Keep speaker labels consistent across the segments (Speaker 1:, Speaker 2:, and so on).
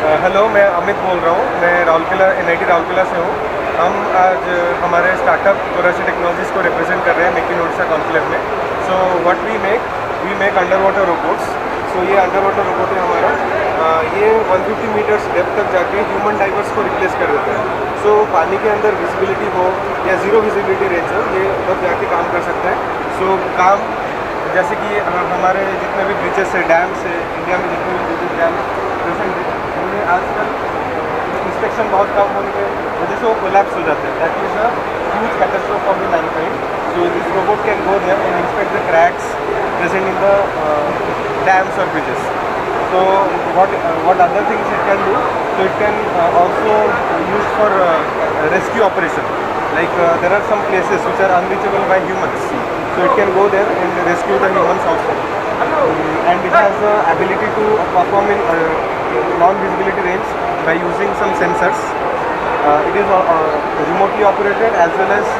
Speaker 1: Hello, मैं अमित बोल रहा हूँ। मैं राउरकेला NIT राउरकेला से हूँ। हम आज हमारे स्टार्टअप गोराशी टेक्नोलॉजीज़ को रिप्रेजेंट कर रहे हैं मेक इन ओडिशा कॉन्क्लेव में। So what we make under water robots. So ये अंडर वाटर रोबोट है हमारा। ये 150 मीटर्स डेप्थ तक जाके ह्यूमन डाइवर्स को रिप्लेस कर देता है। सो पानी के अंदर विजिबिलिटी हो या ज़ीरो विजिबिलिटी रेंज हो, ये उधर जाके काम कर सकता है। सो काम जैसे कि हमारे जितने भी ब्रिजेस है, डैम्स है, इंडिया में जितने भी ब्रिजेस डैम प्रेजेंट है, उनमें आजकल इंस्पेक्शन बहुत कम होने की वजह से वो कोलैप्स हो जाते हैं। That is a huge catastrophe for the mankind. So this robot can go there and inspect the cracks present in the dams और bridges. So what other things it can do? So it can also used for rescue operation. Like there are some places which are unreachable by humans. So it can go there and rescue the humans also. And it has the ability to perform in non-visibility range by using some sensors. It is remotely operated as well as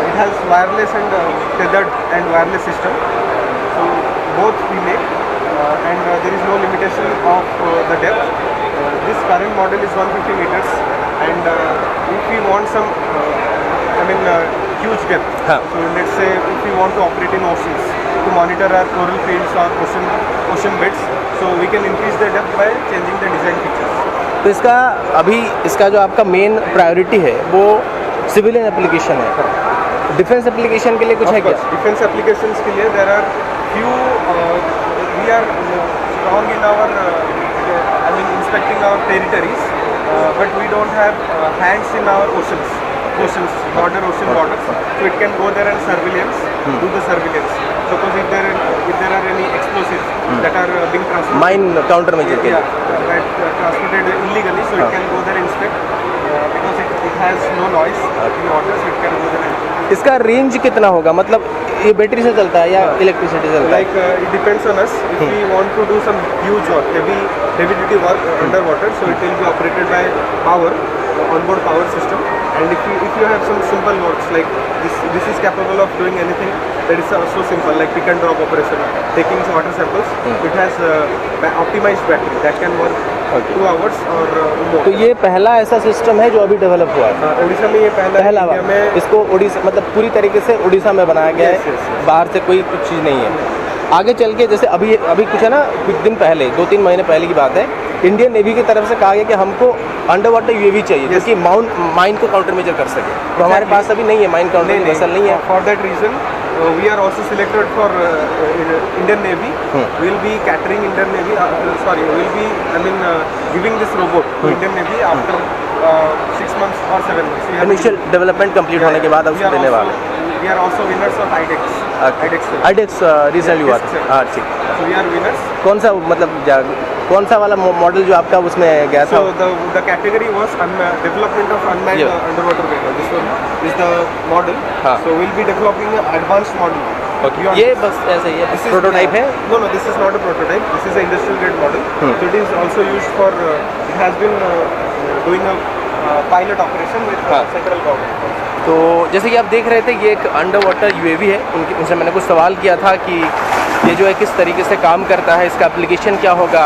Speaker 1: it has wireless and tethered and wireless system. So both we make. And there is no limitation of the depth. This current model is 150 meters, and if we want some, huge depth. So let's say if we want to operate in oceans to monitor our coral fields or ocean beds, so we can increase the depth by changing the design features.
Speaker 2: तो इसका जो आपका main priority है वो civilian application है। Defence application के लिए कुछ है क्या?
Speaker 1: डिफेंस एप्लीकेशंस के लिए there are few. We are strong in our, inspecting our territories, but we don't have hands in our oceans, ocean borders. So it can go there and do the surveillance. Suppose if there are any explosives that are being transported,
Speaker 2: mine counter measure के लिए
Speaker 1: transported illegally, so it can go there and inspect because it has no noise in water, so it can go there and inspect.
Speaker 2: इसका range कितना होगा? मतलब ये battery से चलता है या इलेक्ट्रिसिटी से चलता है?
Speaker 1: Like it depends on us. If we want to do some huge work, heavy duty work underwater, so it will be operated by power, onboard power system. And if you have some simple works like this is capable of doing anything that is so simple like pick and drop operation, taking water samples. It has optimized battery that can work 2 hours or more.
Speaker 2: तो ये पहला ऐसा system है जो अभी develop हुआ है
Speaker 1: उड़ीसा में। ये पहला
Speaker 2: बार
Speaker 1: में
Speaker 2: इसको उड़ीसा मतलब पूरी तरीके से उड़ीसा में बनाया गया है। बाहर से कोई कुछ चीज़ नहीं है। आगे चल के जैसे अभी कुछ है ना, कुछ दिन पहले 2-3 महीने पहले की बात है, इंडियन नेवी की तरफ से कहा गया कि हमको अंडर वाटर UAV चाहिए क्योंकि माइन को काउंटर मेजर कर सके। तो हमारे पास अभी नहीं है, माइन काउंटर वेसल नहीं है।
Speaker 1: For that reason we are also selected for Indian Navy. We will be catering Indian Navy. We'll be giving this robot to Indian Navy after 6 months or 7 months.
Speaker 2: Initial development complete होने के बाद अब उसको देने वाले।
Speaker 1: We are also winners of IDEX.
Speaker 2: IDEX recently हुआ था। हाँ ठीक।
Speaker 1: So we are winners.
Speaker 2: कौन सा वाला मॉडल जो आपका उसमें गया था?
Speaker 1: So the category was development of unmanned underwater vehicle. This one is the model. So we'll be developing an advanced model.
Speaker 2: Okay. ये बस ऐसे ही है, प्रोटोटाइप है?
Speaker 1: No, this is not a prototype. This is an industrial grade model. So it is also used for. It has been doing a pilot operation with central government.
Speaker 2: तो जैसे कि आप देख रहे थे, ये एक अंडर वाटर UAV है। उनसे मैंने कुछ सवाल किया था कि ये जो है किस तरीके से काम करता है, इसका एप्लीकेशन क्या होगा,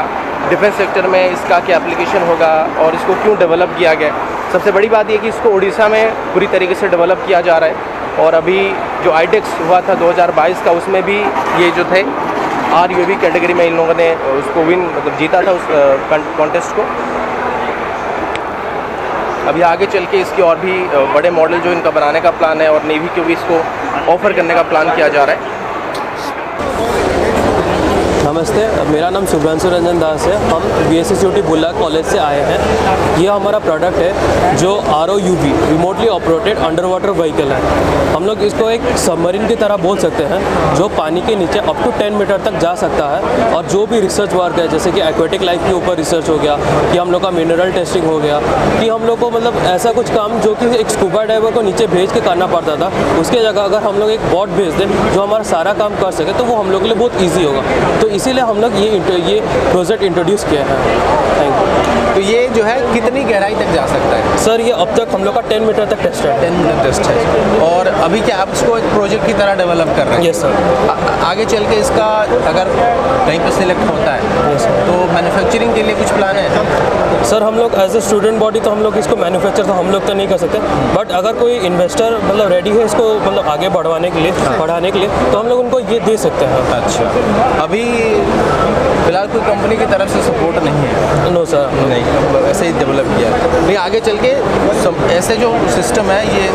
Speaker 2: डिफेंस सेक्टर में इसका क्या एप्लीकेशन होगा और इसको क्यों डेवलप किया गया। सबसे बड़ी बात ये कि इसको उड़ीसा में पूरी तरीके से डेवलप किया जा रहा है और अभी जो IDEX हुआ था 2022 का, उसमें भी ये जो थे RUAV कैटेगरी में इन लोगों ने उसको जीता था उस कॉन्टेस्ट को। अभी आगे चल के इसके और भी बड़े मॉडल जो इनका बनाने का प्लान है और नेवी को भी इसको ऑफ़र करने का प्लान किया जा रहा है।
Speaker 3: नमस्ते, मेरा नाम शुभ्रांशु रंजन दास है। हम VSCCOT बुल्ला कॉलेज से आए हैं। ये हमारा प्रोडक्ट है जो ROUV remotely operated under water vehicle है। हम लोग इसको एक सबमरीन की तरह बोल सकते हैं जो पानी के नीचे अप टू 10 मीटर तक जा सकता है और जो भी रिसर्च वर्क है जैसे कि एक्वेटिक लाइफ के ऊपर रिसर्च हो गया, कि हम लोग का मिनरल टेस्टिंग हो गया, कि हम लोग को मतलब ऐसा कुछ काम जो कि एक स्कूबा डाइवर को नीचे भेज के करना पड़ता था, उसके जगह अगर हम लोग एक बॉट भेज दें जो हमारा सारा काम कर सके तो वो हम लोग के लिए बहुत ईजी होगा। तो इसीलिए हम लोग ये प्रोजेक्ट इंट्रोड्यूस किया है। Thank you.
Speaker 2: तो ये जो जो है कितनी गहराई तक जा सकता है?
Speaker 3: सर ये अब तक हम लोग का 10 मीटर तक टेस्ट है।
Speaker 2: 10 मीटर टेस्ट है। और अभी क्या आप इसको एक प्रोजेक्ट की तरह डेवलप कर रहे हैं?
Speaker 3: Yes sir.
Speaker 2: आगे चल के इसका अगर कहीं पर सिलेक्ट होता है
Speaker 3: यस सर।
Speaker 2: तो मैन्युफैक्चरिंग के लिए कुछ प्लान है?
Speaker 3: सर हम लोग एज ए स्टूडेंट बॉडी तो हम लोग इसको मैन्युफैक्चर तो हम लोग तो नहीं कर सकते, बट अगर कोई इन्वेस्टर मतलब रेडी है इसको मतलब आगे बढ़वाने के लिए, बढ़ाने के लिए, तो हम लोग उनको ये दे सकते हैं।
Speaker 2: अच्छा, अभी फिलहाल कोई कंपनी की तरफ से सपोर्ट नहीं है?
Speaker 3: नो सर,
Speaker 2: नहीं, ऐसे ही डेवलप किया है। नहीं, आगे चल के ऐसे जो सिस्टम है ये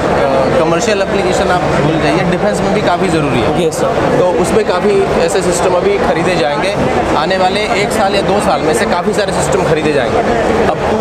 Speaker 2: कमर्शियल एप्लीकेशन आप भूल जाइए, डिफेंस में भी काफ़ी ज़रूरी है।
Speaker 3: Yes sir.
Speaker 2: तो उसमें काफ़ी ऐसे सिस्टम अभी खरीदे जाएंगे आने वाले 1 साल या 2 साल में, से काफ़ी सारे सिस्टम खरीदे जाएंगे। अब टू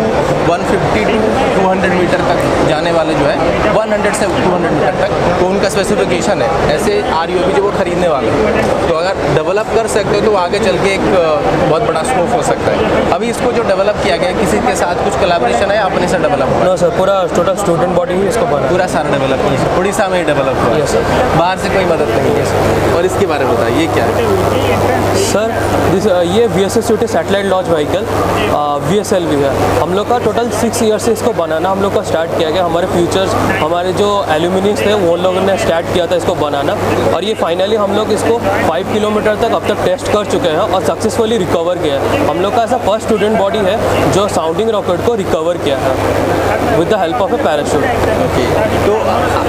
Speaker 2: 150 to 200 मीटर तक जाने वाले जो है 100 से 200 मीटर तक तो उनका स्पेसिफिकेशन है, ऐसे RUAV जो वो खरीदने वाले हैं। तो अगर डेवलप कर सकते हो तो आगे चल के एक बहुत बड़ा स्कोप हो सकता है। अभी इसको जो डेवलप किया गया है किसी के साथ कुछ कोलैबोरेशन है, अपने से डेवलप हुआ?
Speaker 3: नो सर, पूरा टोटल स्टूडेंट बॉडी ही इसको बना।
Speaker 2: पूरा सारा डेवलप किया उड़ीसा में ही डेवलप हुआ?
Speaker 3: Yes sir.
Speaker 2: बाहर से कोई मदद नहीं है? और इसके बारे में बताइए, ये क्या है?
Speaker 3: सर ये VSSUT satellite launch vehicle VSLV है। हम लोग का टोटल 6 ईयर से इसको बनाना हम लोग का स्टार्ट किया गया। हमारे फ्यूचर्स, हमारे जो एल्यूमिनियंस थे वो लोगों ने स्टार्ट किया था इसको बनाना, और ये फाइनली हम लोग इसको 5 किलोमीटर तक अब तक टेस्ट कर चुके हैं और सक्सेसफुली रिकवर किया है। हम लोग का ऐसा फर्स्ट स्टूडेंट बॉडी है जो साउंडिंग रॉकेट को रिकवर किया है with the help of A parachute.
Speaker 2: Okay, तो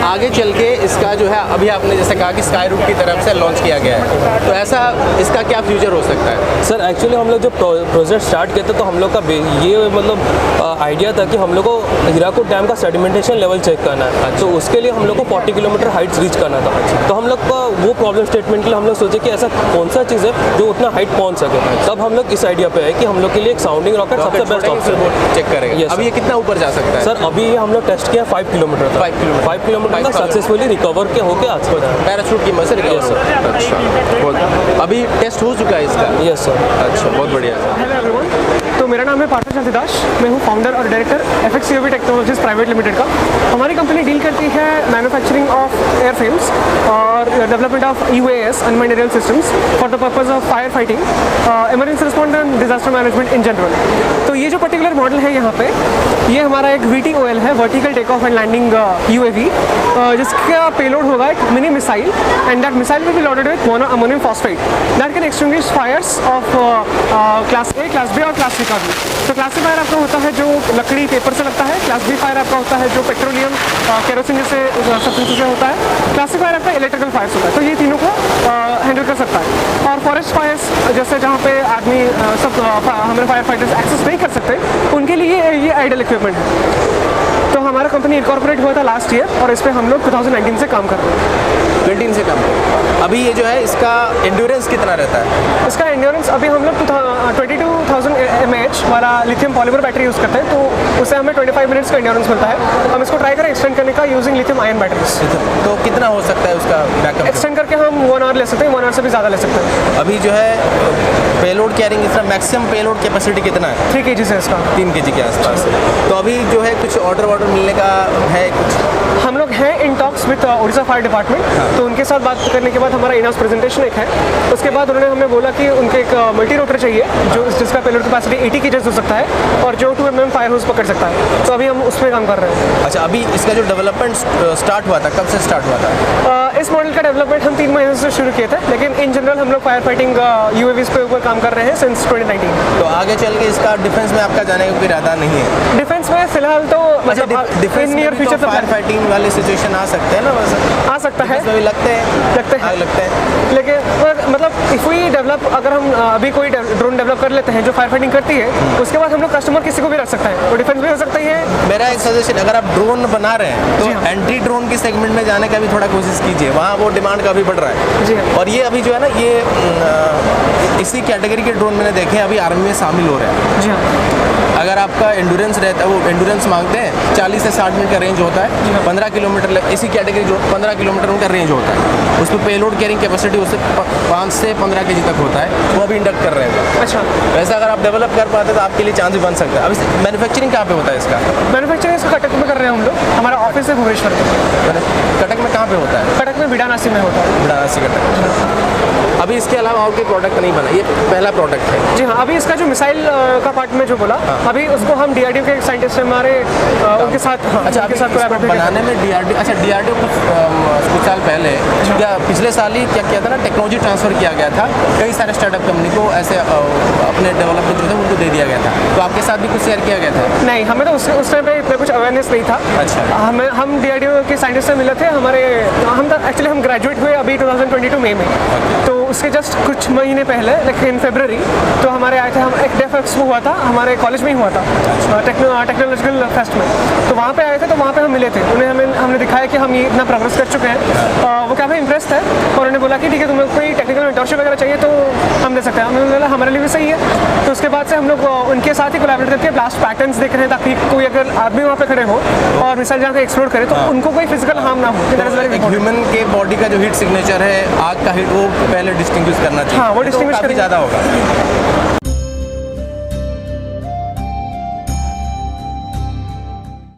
Speaker 2: आगे चल के इसका जो है अभी आपने जैसे कहा कि स्काई रूट की तरफ से लॉन्च किया गया है, तो ऐसा इसका क्या फ्यूचर हो सकता है?
Speaker 3: सर एक्चुअली हम लोग जब प्रोजेक्ट स्टार्ट किए थे तो हम लोग का ये मतलब आइडिया था कि हम लोग को हीराकुद डैम का सेडिमेंटेशन लेवल चेक करना है। तो उसके लिए हम लोग को 40 किलोमीटर हाइट्स रीच करना था। तो हम लोग का वो प्रॉब्लम स्टेटमेंट के लिए हम लोग सोचे कि ऐसा कौन सा चीज़ है जो उतना हाइट पहुंच सके। तब हम लोग इस आइडिया पे है कि हम लोग के लिए एक साउंडिंग रॉकेट सबसे बेस्ट ऑप्शन
Speaker 2: चेक करेंगे।
Speaker 3: Yes,
Speaker 2: अब ये कितना ऊपर जा सकता है?
Speaker 3: सर अभी ये हम लोग टेस्ट किया 5 किलोमीटर तक। 5 किलोमीटर तक सक्सेसफुली रिकवर के होके आज को
Speaker 2: पैराशूट की मदद से रिकवर?
Speaker 3: Yes, sir.
Speaker 2: अच्छा, बहुत अभी टेस्ट हो चुका है इसका?
Speaker 3: Yes sir.
Speaker 2: अच्छा, बहुत बढ़िया।
Speaker 4: हेलो एवरीवन, तो मेरा नाम है पार्थ शांतिदास। मैं हूँ फाउंडर और director FXCOV technologies private limited का। हमारी कंपनी डील करती है मैन्युफैक्चरिंग ऑफ एयरफ्रेम्स और development of UAS unmanned aerial systems for the purpose of fire fighting, emergency response and disaster management in general. तो ये जो पर्टिकुलर मॉडल है यहाँ पे, ये हमारा एक VTOL है, vertical take off and landing UAV, जिसका पेलोड होगा एक mini missile, and that missile will be loaded with mono ammonium phosphate that can extinguish fires of class A, class B और क्लास C का भी। तो class C fire आपका होता है जो लकड़ी पेपर से लगता है, क्लास B फायर आपका होता है जो पेट्रोलियम केरोसिन जैसे सब्सटेंस से होता है, क्लास C फायर आपका इलेक्ट्रिकल फायर्स होता है। तो ये तीनों को हैंडल कर सकता है। और फॉरेस्ट फायर्स जैसे जहाँ पे आदमी सब हमारे फायर फाइटर्स एक्सेस नहीं कर सकते, उनके लिए ये आइडल इक्विपमेंट है। तो हमारा कंपनी इनकॉर्पोरेट हुआ था लास्ट ईयर और इस पर हम लोग 2019 से काम कर रहे हैं।
Speaker 2: 20 से कम। अभी ये जो है इसका एंड्योरेंस कितना रहता है?
Speaker 4: इसका एंड्योरेंस अभी हम लोग 22,000 mAh वाला लिथियम पॉलीमर बैटरी यूज़ करते हैं, तो उससे हमें 25 मिनट्स का एंड्योरेंस मिलता है। हम इसको ट्राई करें एक्सटेंड करने का यूजिंग लिथियम आयन बैटरीज।
Speaker 2: तो कितना हो सकता है उसका बैकअप?
Speaker 4: एक्सटेंड करके हम 1 आवर ले सकते हैं, 1 आवर से भी ज़्यादा ले सकते हैं।
Speaker 2: अभी जो है पेलोड कैरिंग इसका मैक्सिमम पेलोड कैपेसिटी कितना है?
Speaker 4: 3 kg है इसका।
Speaker 2: 3 kg के आसपास। तो अभी जो है कुछ ऑर्डर मिलने का है कुछ?
Speaker 4: हम लोग हैं in talks with Orissa fire department, तो उनके साथ बात करने के बाद हमारा इन हाउस प्रेजेंटेशन एक है। उसके बाद उन्होंने हमें बोला कि उनके एक मल्टी रोटर चाहिए जो जिसका पेलोड कैपेसिटी 80 kg हो सकता है और जो 2 mm फायर होस पकड़ सकता है। तो अभी हम उस पर काम कर रहे हैं।
Speaker 2: अच्छा, अभी इसका जो डेवलपमेंट स्टार्ट हुआ था, कब से स्टार्ट हुआ था?
Speaker 4: इस मॉडल का डेवलपमेंट हम 3 महीने से शुरू किए थे, लेकिन इन जनरल हम लोग फायर फाइटिंग UAVs पे ऊपर काम कर रहे हैं सिंस 2019।
Speaker 2: तो आगे चल के इसका डिफेंस में आपका जाने का कोई इरादा नहीं है?
Speaker 4: डिफेंस में फिलहाल तो
Speaker 2: defence
Speaker 4: near future
Speaker 2: fire fighting वाले सिचुएशन आ सकते हैं ना? वैसे
Speaker 4: आ सकता है,
Speaker 2: इसमें भी लगते हैं
Speaker 4: लेकिन मतलब इफ़ वी डेवलप, अगर हम अभी कोई ड्रोन डेवलप कर लेते हैं जो फायर फाइटिंग करती है, उसके बाद हम लोग कस्टमर किसी को भी रख सकते हैं, तो डिफेंस भी हो सकता है।
Speaker 2: मेरा एक सजेशन, अगर आप ड्रोन बना रहे हैं तो एंटी ड्रोन के सेगमेंट में जाने का भी थोड़ा कोशिश कीजिए, वहाँ वो डिमांड काफ़ी बढ़ रहा है।
Speaker 4: जी हाँ।
Speaker 2: और ये अभी जो है ना, ये इसी कैटेगरी के ड्रोन मैंने देखे अभी आर्मी में शामिल हो रहे हैं।
Speaker 4: जी हाँ।
Speaker 2: अगर आपका एंडोरेंस रहता है, वो एंडोरेंस मांगते हैं 40 से 60 मिनट का रेंज होता है, 15 किलोमीटर इसी कैटेगरी जो 15 किलोमीटर उनका रेंज होता है, उसमें पेलोड कैरिंग कैपेसिटी उससे 5 से 15 kg तक होता है, वो अभी इंडक्ट कर रहे हैं।
Speaker 4: अच्छा,
Speaker 2: वैसे अगर आप डेवलप कर पाते तो आपके लिए चांस भी बन सकता है। अभी मैन्युफैक्चरिंग कहाँ पे होता है इसका?
Speaker 4: मैन्युफैक्चरिंग इसका कटक में कर रहे हैं हम लोग, हमारा ऑफिस है भुवनेश्वर में।
Speaker 2: कटक में कहाँ पे होता है?
Speaker 4: कटक में बिडानासी में होता है।
Speaker 2: बिडानासी कटक। अभी इसके अलावा और कोई प्रोडक्ट नहीं बना, ये पहला प्रोडक्ट है?
Speaker 4: जी हाँ। अभी इसका जो मिसाइल का पार्ट में जो बोला, अभी उसको हम DRDO के साइंटिस्ट हमारे उनके साथ
Speaker 2: अच्छा,
Speaker 4: उनके
Speaker 2: अभी
Speaker 4: साथ
Speaker 2: इसको
Speaker 4: collaborate
Speaker 2: बनाने में DRDO, अच्छा DRDO कुछ साल पहले या पिछले साल ही क्या किया था ना, टेक्नोलॉजी ट्रांसफ़र किया गया था कई सारे स्टार्टअप कंपनी को, ऐसे अपने डेवलपमेंट जो थे उनको दे दिया गया था। तो आपके साथ भी कुछ शेयर किया गया था?
Speaker 4: नहीं, हमें तो उस टाइम पे इतना कुछ अवेयरनेस नहीं था।
Speaker 2: अच्छा।
Speaker 4: हम DRDO के साइंटिस्ट से मिले थे। हम ग्रेजुएट हुए अभी 2022 मई में, तो उसके जस्ट कुछ महीने पहले लेकिन फरवरी तो हमारे आए थे। हम एक डेफ एक्सपो हुआ था हमारे कॉलेज में ही हुआ था, टेक्नोलॉजिकल फेस्ट में, तो वहाँ पे आए थे। तो वहाँ पे हम मिले थे, हमने दिखाया कि हम ये इतना प्रोग्रेस कर चुके हैं। वो काफ़ी इंप्रेस थे और उन्होंने बोला कि ठीक है, तुम्हें कोई टेक्निकल मेंटरशिप वगैरह चाहिए तो हम दे सकते हैं। हमने बोला हमारे लिए भी सही है। तो उसके बाद से हम लोग उनके साथ ही कोलैबोरेट करके ब्लास्ट पैटर्न्स देख रहे हैं, ताकि कोई अगर आदमी वहाँ पे खड़े हो और मिसाइल जहाँ पे एक्सप्लोर करे तो उनको कोई फिजिकल हार्म ना हो।
Speaker 2: एक ह्यूमन के बॉडी का जो हीट सिग्नेचर है, आग का हीट, वो पहले डिस्टिंग्विश करना चाहिए।
Speaker 4: हाँ, वो डिस्टिंग्विश
Speaker 2: काफ़ी ज़्यादा होगा।